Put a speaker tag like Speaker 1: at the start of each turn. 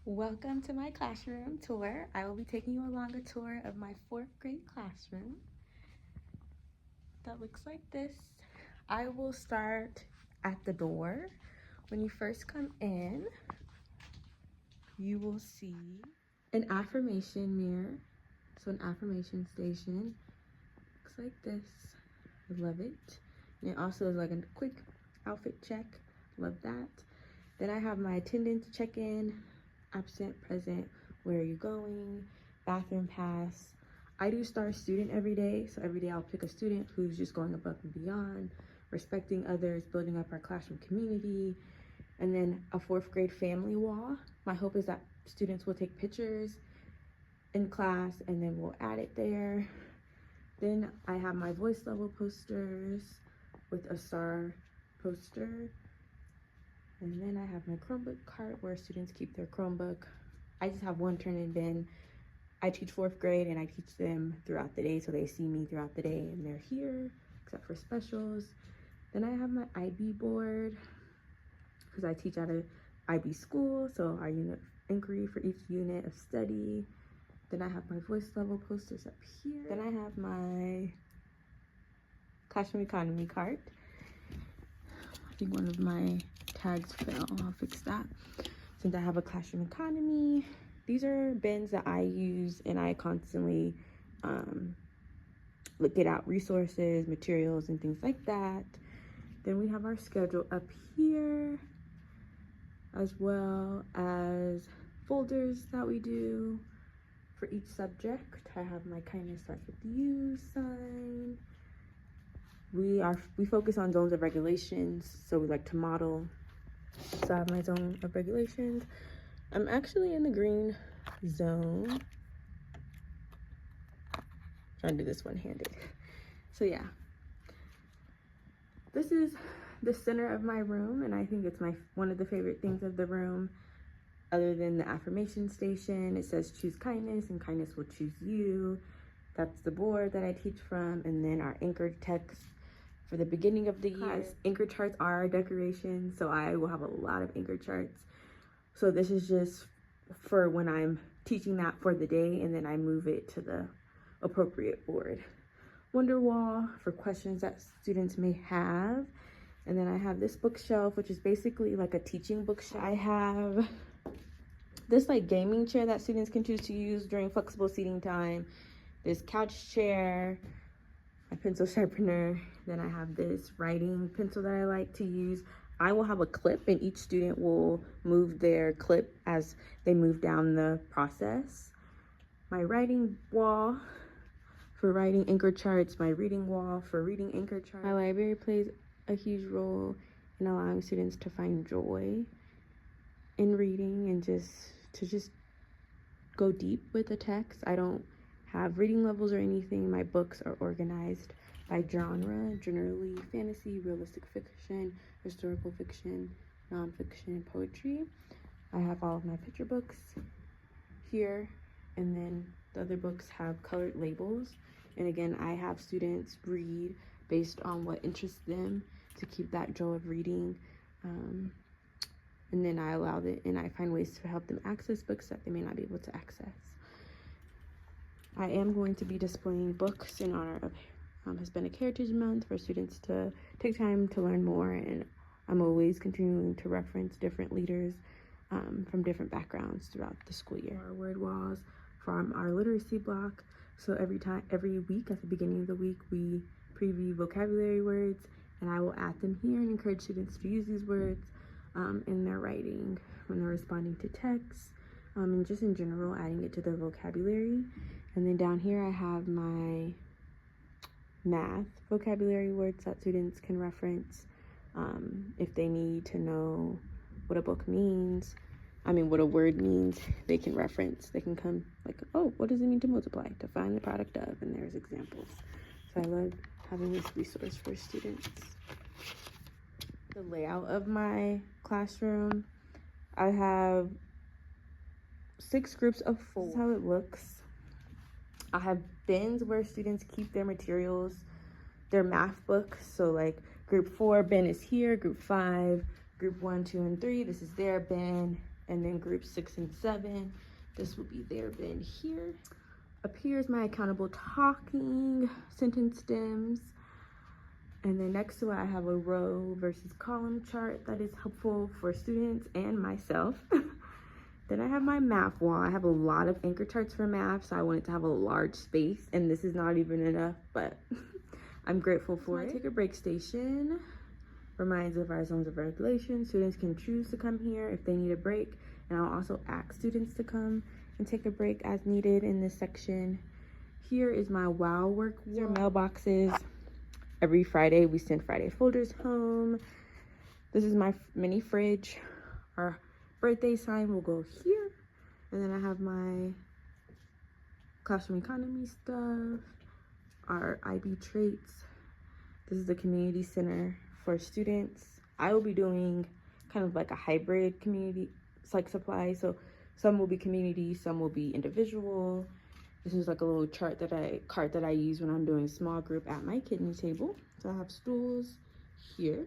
Speaker 1: Welcome to my classroom tour. I will be taking you along a tour of my 4th grade classroom. That looks like this. I will start at the door. When you first come in, you will see an affirmation mirror. So an affirmation station. Looks like this. I love it. And it also is like a quick outfit check. Love that. Then I have my attendance check-in, absent, present, where are you going, bathroom pass. I do star student every day, so every day I'll pick a student who's just going above and beyond, respecting others, building up our classroom community. And then a 4th grade family wall. My hope is that students will take pictures in class and then we'll add it there. Then I have my voice level posters with a star poster. And then I have my Chromebook cart where students keep their Chromebook. I just have one turn-in bin. I teach 4th grade and I teach them throughout the day, so they see me throughout the day and they're here, except for specials. Then I have my IB board because I teach at a IB school, so our unit inquiry for each unit of study. Then I have my voice level posters up here. Then I have my classroom economy cart. I think one of my tags fell. I'll fix that. Since I have a classroom economy, these are bins that I use and I constantly get out resources, materials, and things like that. Then we have our schedule up here, as well as folders that we do for each subject. I have my kindness starts with you sign. We focus on zones of regulations, so we like to model. So I have my zone of regulations. I'm actually in the green zone. Trying to do this one-handed. So yeah, this is the center of my room, and I think it's one of the favorite things of the room. Other than the affirmation station, it says choose kindness and kindness will choose you. That's the board that I teach from, and then our anchored text for the beginning of the year. Anchor charts are our decorations, so I will have a lot of anchor charts. So this is just for when I'm teaching that for the day, and then I move it to the appropriate board. Wonder wall for questions that students may have. And then I have this bookshelf, which is basically like a teaching bookshelf. I have this like gaming chair that students can choose to use during flexible seating time. This couch chair, my pencil sharpener. Then I have this writing pencil that I like to use. I will have a clip and each student will move their clip as they move down the process. My writing wall for writing anchor charts, my reading wall for reading anchor charts. My library plays a huge role in allowing students to find joy in reading and just go deep with the text. I don't have reading levels or anything. My books are organized by genre, generally fantasy, realistic fiction, historical fiction, nonfiction, and poetry. I have all of my picture books here, and then the other books have colored labels. And again, I have students read based on what interests them to keep that joy of reading. And then I find ways to help them access books that they may not be able to access. I am going to be displaying books in honor of Hispanic Heritage Month for students to take time to learn more, and I'm always continuing to reference different leaders from different backgrounds throughout the school year. Our word walls from our literacy block. So every week at the beginning of the week, we preview vocabulary words, and I will add them here and encourage students to use these words in their writing when they're responding to texts, and just in general, adding it to their vocabulary. And then down here, I have my math vocabulary words that students can reference if they need to know what a book means. What a word means, they can reference. They can come like, oh, what does it mean to multiply? To find the product of, and there's examples. So I love having this resource for students. The layout of my classroom, I have 6 groups of 4. This is how it looks. I have bins where students keep their materials, their math books. So like group 4 bin is here, group 5, group 1, 2, and 3, this is their bin. And then groups 6 and 7, this will be their bin here. Up here is my accountable talking, sentence stems. And then next to it, I have a row versus column chart that is helpful for students and myself. Then I have my math wall. I have a lot of anchor charts for math, so I wanted to have a large space, and this is not even enough, but I'm grateful for it. My take a break station reminds of our zones of regulation. Students can choose to come here if they need a break, and I'll also ask students to come and take a break as needed in this section. Here is my WOW work wall. These are mailboxes. Every Friday, we send Friday folders home. This is my mini fridge. Our birthday sign will go here. And then I have my classroom economy stuff, our IB traits. This is the community center for students. I will be doing kind of like a hybrid community psych supply. So some will be community, some will be individual. This is like a little cart that I use when I'm doing small group at my kidney table. So I have stools here.